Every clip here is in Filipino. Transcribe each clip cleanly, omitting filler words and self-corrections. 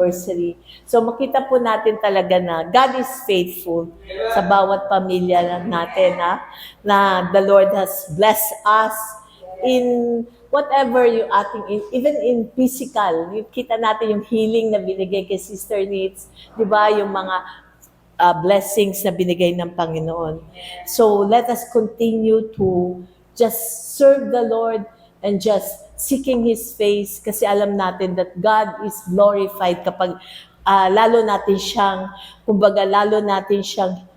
anniversary. So makita po natin talaga na God is faithful sa bawat pamilya natin, na the Lord has blessed us in whatever yung ating, even in physical, kita natin yung healing na binigay kay Sister Nitz, di ba, yung mga blessings na binigay ng Panginoon. So let us continue to just serve the Lord and just seeking His face, kasi alam natin that God is glorified kapag lalo natin siyang, kumbaga lalo natin siyang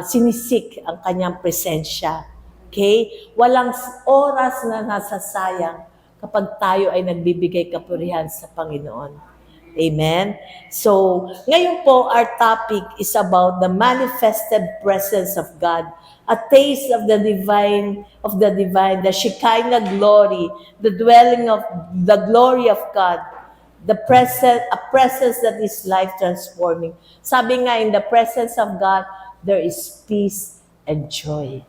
sinisik ang kanyang presensya. Okay? Walang oras na nasasayang kapag tayo ay nagbibigay kapurihan sa Panginoon. Amen? So, ngayon po, our topic is about the manifested presence of God, a taste of the divine, the Shekinah glory, the dwelling of the glory of God, a presence that is life-transforming. Sabi nga, in the presence of God, there is peace and joy.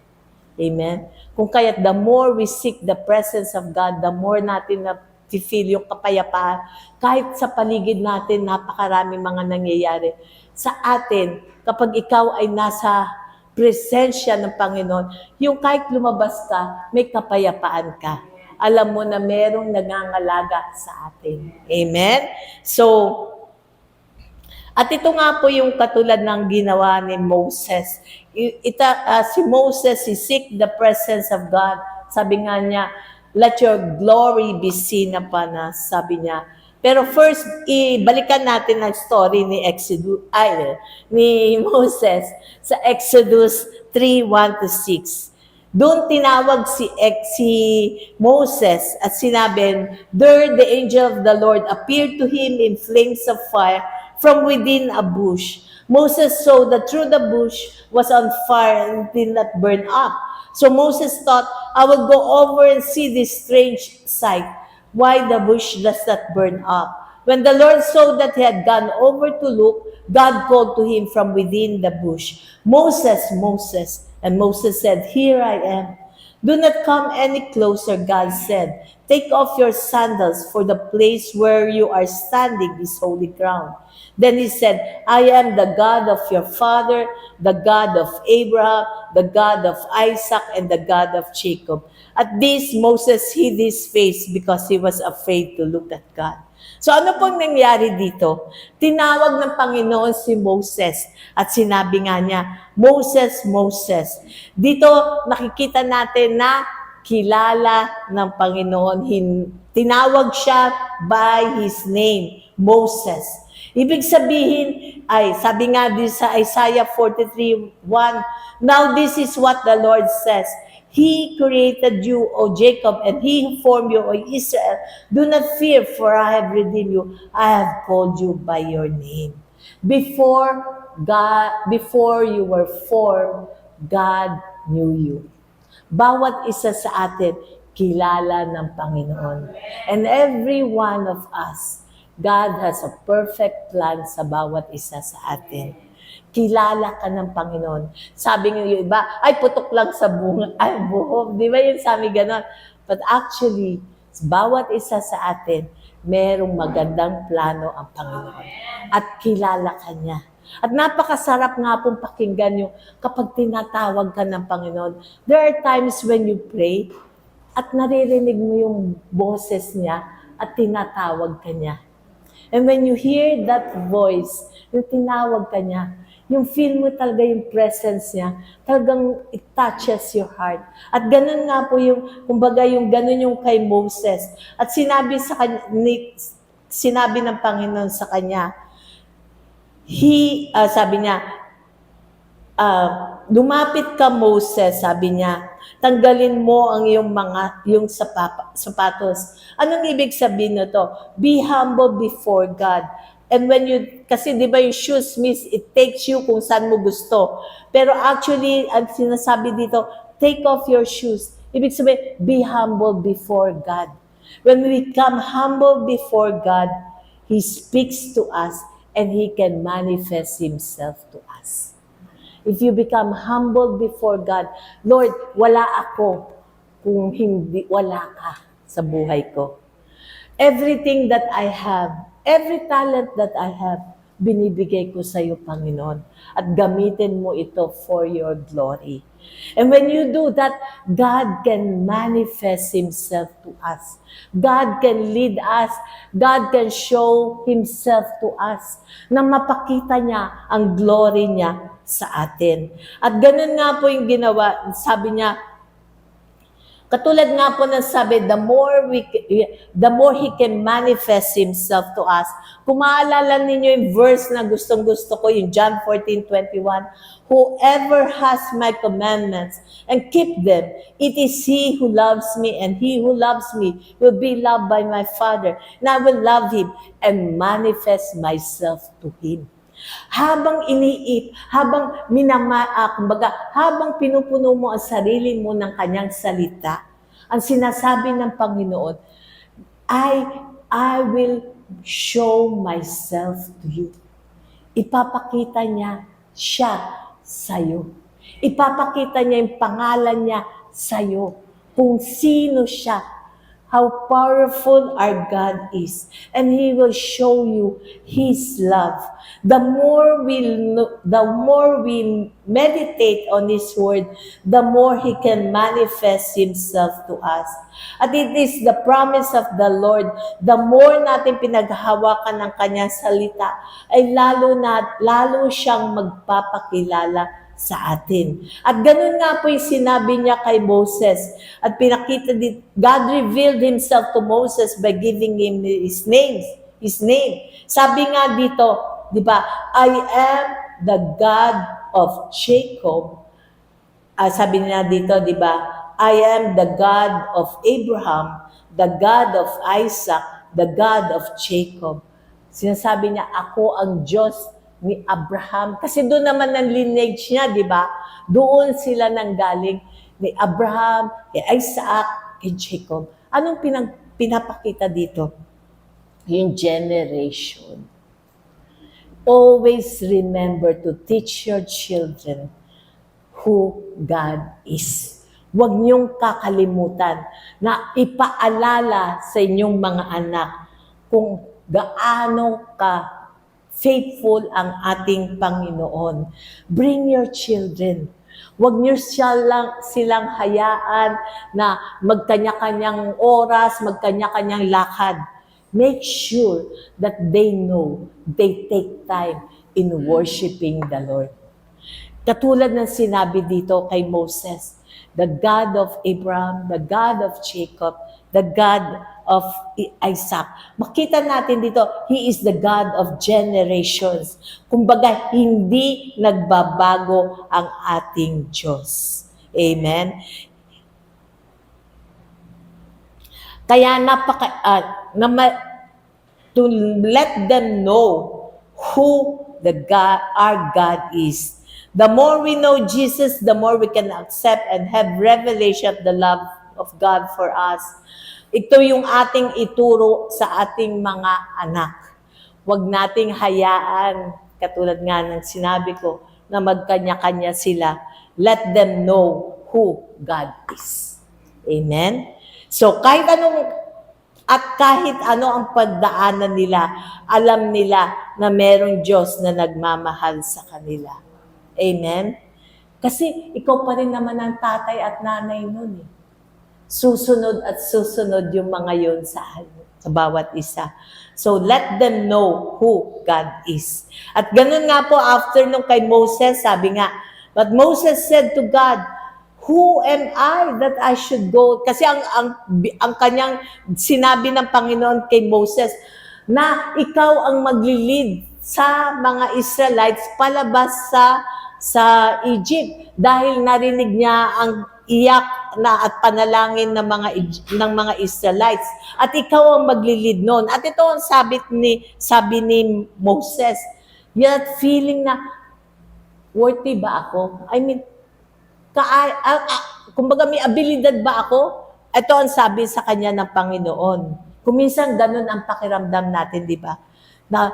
Amen? Kung kaya't the more we seek the presence of God, the more natin na feel yung kapayapaan. Kahit sa paligid natin, napakaraming mga nangyayari. Sa atin, kapag ikaw ay nasa presensya ng Panginoon, yung kahit lumabas ka, may kapayapaan ka. Alam mo na merong nangangalaga sa atin. Amen? So, at ito nga po yung katulad ng ginawa ni Moses. Si Moses, he seek the presence of God. Sabi nga niya, let your glory be seen upon us, sabi niya. Pero first, balikan natin ang story ni Moses sa Exodus 3:1-6. Doon tinawag si Moses at sinabi, there the angel of the Lord appeared to him in flames of fire from within a bush. Moses saw that through the bush was on fire and did not burn up. So Moses thought, I will go over and see this strange sight, why the bush does not burn up. When the Lord saw that he had gone over to look, God called to him from within the bush, Moses, Moses. And Moses said, here I am. Do not come any closer, God said. Take off your sandals, for the place where you are standing is holy ground. Then he said, I am the God of your father, the God of Abraham, the God of Isaac, and the God of Jacob. At this, Moses hid his face because he was afraid to look at God. So ano pong nangyari dito? Tinawag ng Panginoon si Moses at sinabi nga niya, Moses, Moses. Dito nakikita natin na kilala ng Panginoon. Tinawag siya by his name, Moses. Ibig sabihin ay, sabi nga din sa Isaiah 43:1, now this is what the Lord says, He created you, O Jacob, and He who formed you, O Israel. Do not fear, for I have redeemed you. I have called you by your name. Before you were formed, God knew you. Bawat isa sa atin, kilala ng Panginoon. And every one of us, God has a perfect plan sa bawat isa sa atin. Kilala ka ng Panginoon. Sabi ng yung iba, ay putok lang sa buhok. Di ba yun sabi ganon? But actually, bawat isa sa atin, merong magandang plano ang Panginoon. At kilala ka niya. At napakasarap nga pong pakinggan yung kapag tinatawag ka ng Panginoon. There are times when you pray at naririnig mo yung boses niya at tinatawag ka niya. And when you hear that voice, yung tinawag ka niya, yung feel mo talaga yung presence niya, talagang it touches your heart. At ganun nga po yung, kumbaga yung ganun yung kay Moses. At sinabi ng Panginoon sa kanya, sabi niya, lumapit ka Moses, sabi niya, tanggalin mo ang yung sapatos. Anong ibig sabihin nito? Be humble before God. And when kasi di ba yung shoes means it takes you kung saan mo gusto. Pero actually, ang sinasabi dito, take off your shoes. Ibig sabihin, be humble before God. When we become humble before God, He speaks to us and He can manifest Himself to us. If you become humble before God, Lord, wala ako kung hindi, wala ka sa buhay ko. Everything that I have Every talent that I have, binibigay ko sa iyo, Panginoon. At gamitin mo ito for your glory. And when you do that, God can manifest Himself to us. God can lead us. God can show Himself to us na mapakita niya ang glory niya sa atin. At ganun nga po yung ginawa. Sabi niya, katulad nga po ng sabi, the more He can manifest Himself to us. Kung maalala ninyo yung verse na gustong-gusto ko, yung John 14:21, whoever has my commandments and keep them, it is he who loves me, and he who loves me will be loved by my Father, and I will love him and manifest myself to him. Habang habang pinupuno mo ang sarili mo ng kanyang salita, ang sinasabi ng Panginoon, I will show myself to you. Ipapakita niya siya sa'yo. Ipapakita niya yung pangalan niya sa'yo. Kung sino siya. How powerful our God is. And He will show you His love. The more we meditate on His word, the more He can manifest Himself to us. At it is the promise of the Lord, the more natin pinaghahawakan ng Kanyang salita, ay lalo siyang magpapakilala sa atin. At ganun nga po yung sinabi niya kay Moses. At pinakita din, God revealed Himself to Moses by giving him his name. Sabi nga dito, di ba, I am the God of Jacob. Sabi niya dito, di ba, I am the God of Abraham, the God of Isaac, the God of Jacob. Sinasabi niya, ako ang Diyos ni Abraham. Kasi doon naman ang lineage niya, di ba? Doon sila nanggaling ni Abraham, kay Isaac, kay Jacob. Anong pinapakita dito? Yung generation. Always remember to teach your children who God is. Huwag niyong kakalimutan na ipaalala sa inyong mga anak kung gaano ka faithful ang ating Panginoon. Bring your children. Huwag niyo silang hayaan na magkanya-kanyang oras, magkanya-kanyang lakad. Make sure that they know, they take time in worshiping the Lord. Katulad ng sinabi dito kay Moses, the God of Abraham, the God of Jacob, the God of Isaac. Makita natin dito, He is the God of generations. Kumbaga, hindi nagbabago ang ating Diyos. Amen? Kaya to let them know who our God is. The more we know Jesus, the more we can accept and have revelation of the love of God for us. Ito yung ating ituro sa ating mga anak. Huwag nating hayaan, katulad nga ng sinabi ko, na magkanya-kanya sila. Let them know who God is. Amen? So kahit ano ang pagdaanan nila, alam nila na merong Diyos na nagmamahal sa kanila. Amen? Kasi ikaw pa rin naman ang tatay at nanay nun eh. Susunod at susunod yung mga yun sa bawat isa. So let them know who God is. At ganun nga po after nung kay Moses, sabi nga, but Moses said to God, who am I that I should go? Kasi ang kanyang sinabi ng Panginoon kay Moses, na ikaw ang maglilid sa mga Israelites palabas sa Egypt. Dahil narinig niya ang iyak na at panalangin ng mga Israelites. At ikaw ang maglilid noon. At ito ang sabi ni Moses, yet feeling na, worthy ba ako? I mean, kumbaga may abilidad ba ako? Ito ang sabi sa kanya ng Panginoon. Kung minsan ganun ang pakiramdam natin, di ba? Na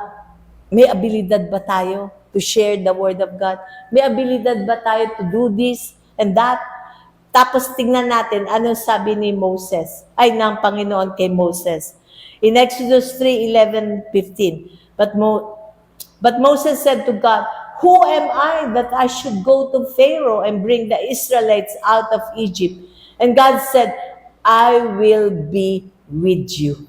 may abilidad ba tayo to share the word of God? May abilidad ba tayo to do this and that? Tapos tingnan natin anong sabi ni Moses, ay ng Panginoon kay Moses. In Exodus 3:11-15, but Moses said to God, "Who am I that I should go to Pharaoh and bring the Israelites out of Egypt?" And God said, "I will be with you.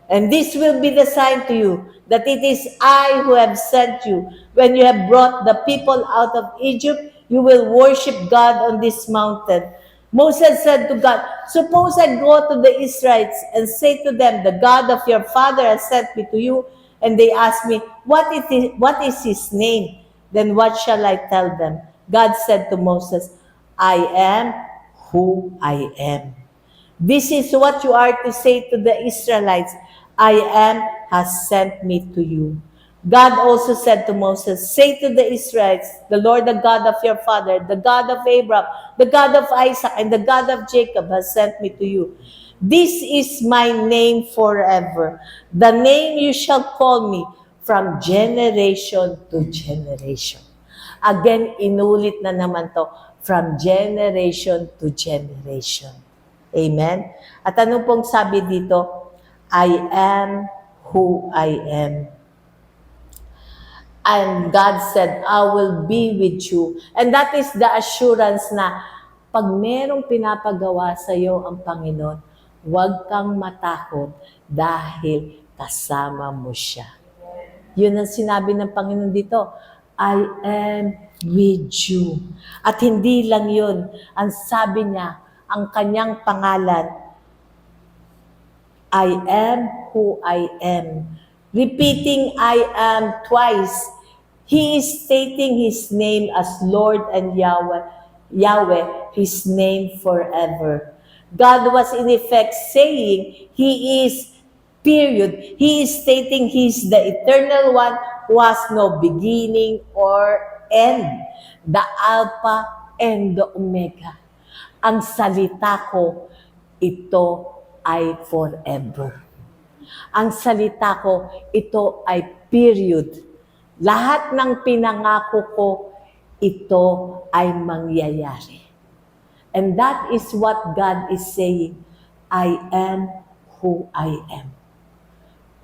And this will be the sign to you that it is I who have sent you. When you have brought the people out of Egypt, you will worship God on this mountain." Moses said to God, "Suppose I go to the Israelites and say to them, 'The God of your father has sent me to you,' and they ask me, 'What is his name?' Then what shall I tell them?" God said to Moses, "I am who I am. This is what you are to say to the Israelites, 'I am has sent me to you.'" God also said to Moses, "Say to the Israelites, 'The Lord, the God of your father, the God of Abraham, the God of Isaac, and the God of Jacob has sent me to you. This is my name forever, the name you shall call me from generation to generation." Again, inulit na naman to, from generation to generation. Amen? At ano pong sabi dito? I am who I am. And God said, "I will be with you." And that is the assurance na pag merong pinapagawa sa iyo ang Panginoon, huwag kang matakot dahil kasama mo siya. Yun ang sinabi ng Panginoon dito, "I am with you." At hindi lang yun, ang sabi niya, ang kanyang pangalan, I am who I am. Repeating I am twice, he is stating his name as Lord and Yahweh, his name forever. God was in effect saying he is, period. He is stating he's the eternal one who has no beginning or end. The Alpha and the Omega. Ang salita ko, ito ay forever. Ang salita ko, ito ay period. Lahat ng pinangako ko, ito ay mangyayari. And that is what God is saying, I am who I am.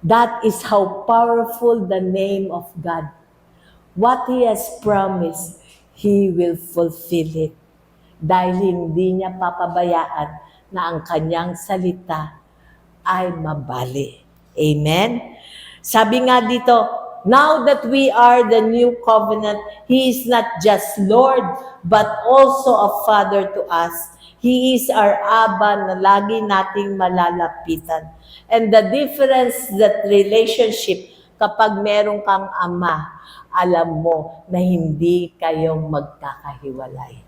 That is how powerful the name of God. What He has promised, He will fulfill it. Dahil hindi niya papabayaan na ang kanyang salita ay mabali. Amen? Sabi nga dito, now that we are the new covenant, He is not just Lord, but also a Father to us. He is our Abba na lagi nating malalapitan. And the difference, that relationship, kapag meron kang ama, alam mo na hindi kayong magkakahiwalay.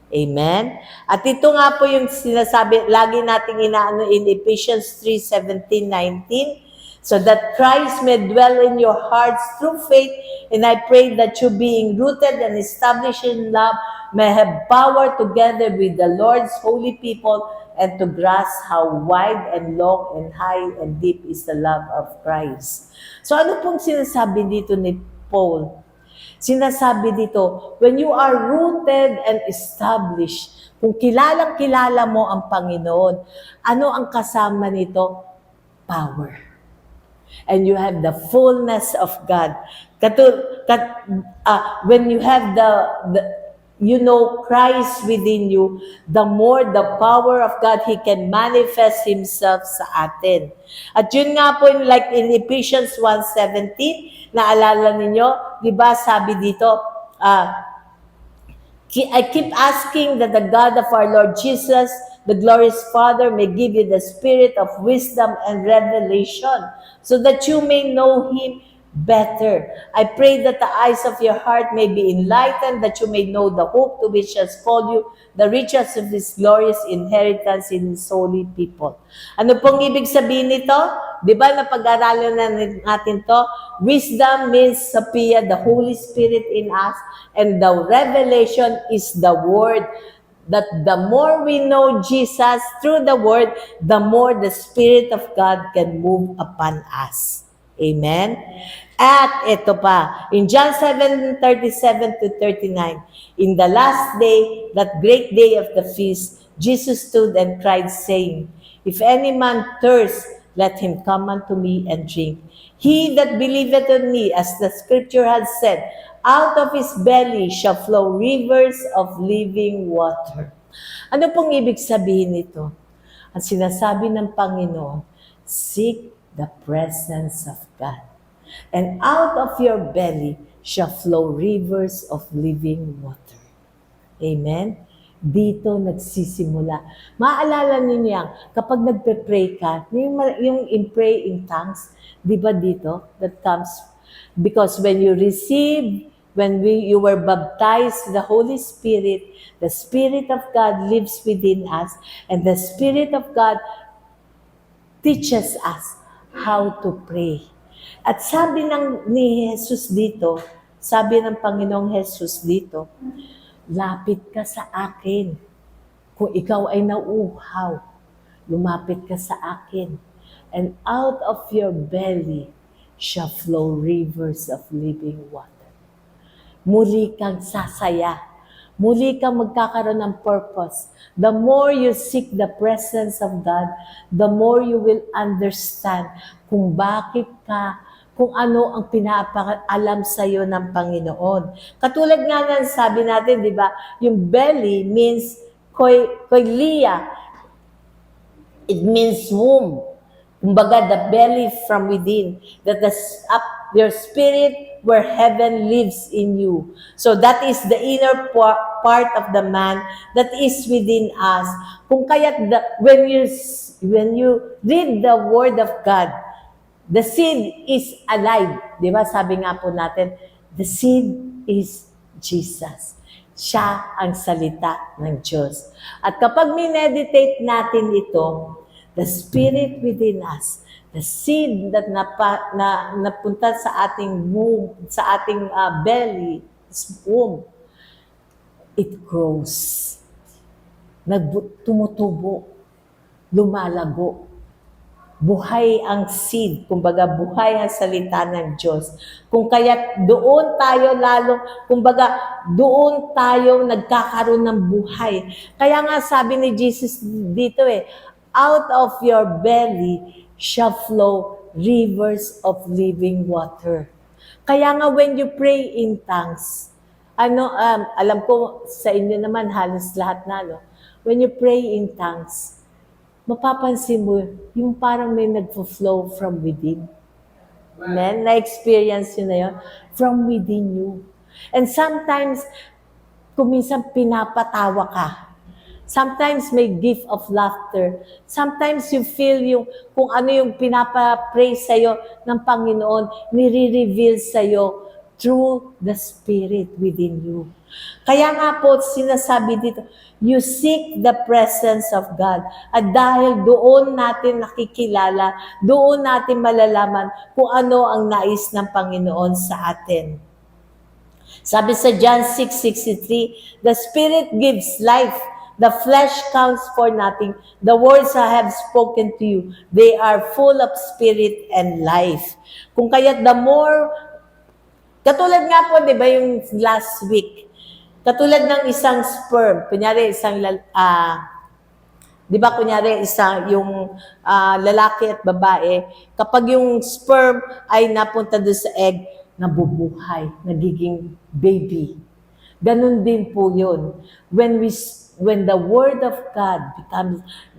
Amen? At ito nga po yung sinasabi, lagi nating inaano in Ephesians 3:17-19, so that Christ may dwell in your hearts through faith, and I pray that you, being rooted and established in love, may have power together with the Lord's holy people and to grasp how wide and long and high and deep is the love of Christ. So ano pong sinasabi dito ni Paul? Sinasabi dito, when you are rooted and established, kung kilalang-kilala mo ang Panginoon, ano ang kasama nito? Power. And you have the fullness of God. When you have Christ within you, the more the power of God, He can manifest Himself sa atin. At yun nga po, like in Ephesians 1:17, naalala ninyo, di ba sabi dito, I keep asking that the God of our Lord Jesus, the glorious Father, may give you the spirit of wisdom and revelation so that you may know Him better. I pray that the eyes of your heart may be enlightened, that you may know the hope to which has called you, the riches of His glorious inheritance in His holy people. Ano pong ibig sabihin nito? Di ba napag-aralan na natin to? Wisdom means Sophia, the Holy Spirit in us, and the revelation is the Word. That the more we know Jesus through the Word, the more the Spirit of God can move upon us. Amen? At ito pa, in John 7:37-39, in the last day, that great day of the feast, Jesus stood and cried, saying, "If any man thirst, let him come unto me and drink. He that believeth on me, as the scripture has said, out of his belly shall flow rivers of living water. Ano pong ibig sabihin nito? Ang sinasabi ng Panginoon, seek the presence of God. And out of your belly shall flow rivers of living water. Amen? Dito nagsisimula. Maalala ninyo yan, kapag nagpe-pray ka, yung pray in tongues, di ba dito, that comes, because when you receive, you were baptized in the Holy Spirit, the Spirit of God lives within us, and the Spirit of God teaches us how to pray. At sabi ni Jesus dito, sabi ng Panginoong Jesus dito, lapit ka sa akin. Kung ikaw ay nauuhaw, lumapit ka sa akin. And out of your belly shall flow rivers of living water. Muli kang sasaya. Muli kang magkakaroon ng purpose. The more you seek the presence of God, the more you will understand kung bakit ka, kung ano ang pinapaalam sa iyo ng Panginoon. Katulad nga ng sabi natin, di ba, yung belly means koilia. It means womb. Kumbaga, the belly from within. That your spirit where heaven lives in you. So that is the inner part of the man that is within us. Kung kaya't when you read the Word of God, the seed is alive. Di ba? Sabi nga po natin, the seed is Jesus. Siya ang salita ng Diyos. At kapag mineditate natin ito, the Spirit within us, the seed that napunta sa ating womb, sa ating belly, womb, it grows. Tumutubo, lumalago. Buhay ang seed, kumbaga buhay ang salita ng Diyos. Kung kaya doon tayo doon tayo nagkakaroon ng buhay. Kaya nga sabi ni Jesus dito out of your belly shall flow rivers of living water. Kaya nga when you pray in tongues, alam ko sa inyo naman halos lahat na, when you pray in tongues, mapapansin mo, yung parang may nagfo-flow from within. Amen? Na-experience yun na yun? From within you. And sometimes, kung minsan pinapatawa ka, sometimes may gift of laughter. Sometimes you feel kung ano yung pinapa-pray sa'yo ng Panginoon, nire-reveal sa'yo through the Spirit within you. Kaya nga po, sinasabi dito, you seek the presence of God. At dahil doon natin nakikilala, doon natin malalaman kung ano ang nais ng Panginoon sa atin. Sabi sa John 6:63, the Spirit gives life. The flesh counts for nothing. The words I have spoken to you, they are full of spirit and life. Kung kaya the more, katulad nga po, di ba yung last week, katulad ng isang sperm, kunyari di ba kunyari yung lalaki at babae, kapag yung sperm ay napunta doon sa egg, nabubuhay, nagiging baby. Ganun din po yun. When the Word of God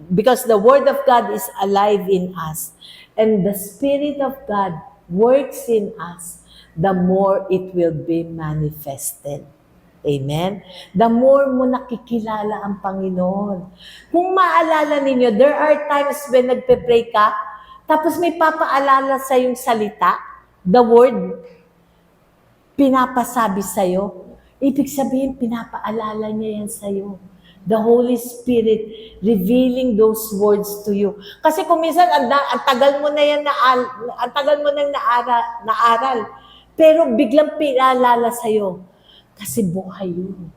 because the Word of God is alive in us, and the Spirit of God works in us, the more it will be manifested. Amen? The more mo nakikilala ang Panginoon. Kung maalala ninyo, there are times when nagpe-pray ka, tapos may papaalala sa yung salita, the Word, pinapasabi sa'yo. Ibig sabihin, pinapaalala niya yan sa'yo. The Holy Spirit revealing those words to you. Kasi kung minsan, ang tagal mo na yan naaral, pero biglang pinaalala sa'yo. Kasi buhay yun.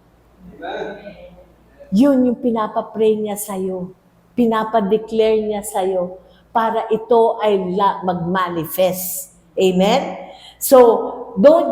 Yun yung pinapapray niya sa'yo. Pinapadeclare niya sa'yo para ito ay mag-manifest. Amen? So, don't